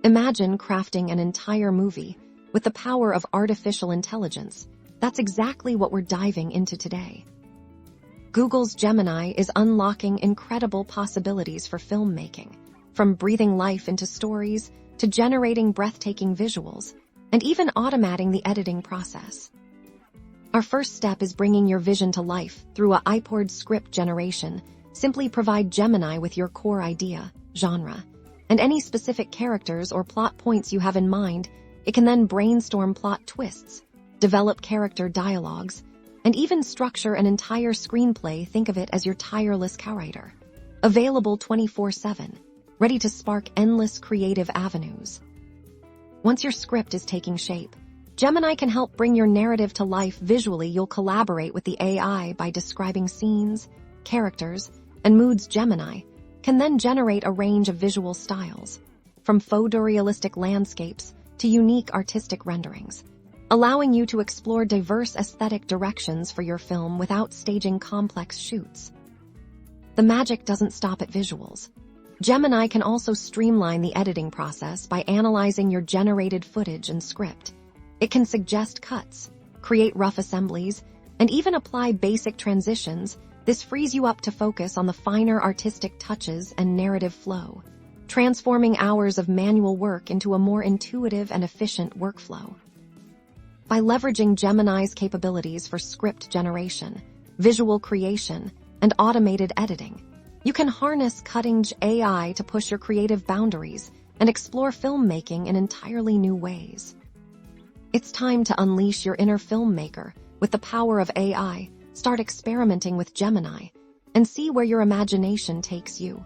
Imagine crafting an entire movie with the power of artificial intelligence. That's exactly what we're diving into today. Google's Gemini is unlocking incredible possibilities for filmmaking, from breathing life into stories to generating breathtaking visuals, and even automating the editing process. Our first step is bringing your vision to life through a iPod script generation. Simply provide Gemini with your core idea, genre, and any specific characters or plot points you have in mind. It can then brainstorm plot twists, develop character dialogues, and even structure an entire screenplay. Think of it as your tireless co-writer. Available 24/7, ready to spark endless creative avenues. Once your script is taking shape, Gemini can help bring your narrative to life visually. You'll collaborate with the AI by describing scenes, characters, and moods. Gemini can then generate a range of visual styles, from photorealistic landscapes to unique artistic renderings, allowing you to explore diverse aesthetic directions for your film without staging complex shoots. The magic doesn't stop at visuals. Gemini can also streamline the editing process by analyzing your generated footage and script. It can suggest cuts, create rough assemblies, and even apply basic transitions. This frees you up to focus on the finer artistic touches and narrative flow, transforming hours of manual work into a more intuitive and efficient workflow. By leveraging Gemini's capabilities for script generation, visual creation, and automated editing, you can harness cutting-edge AI to push your creative boundaries and explore filmmaking in entirely new ways. It's time to unleash your inner filmmaker with the power of AI. Start experimenting with Gemini and see where your imagination takes you.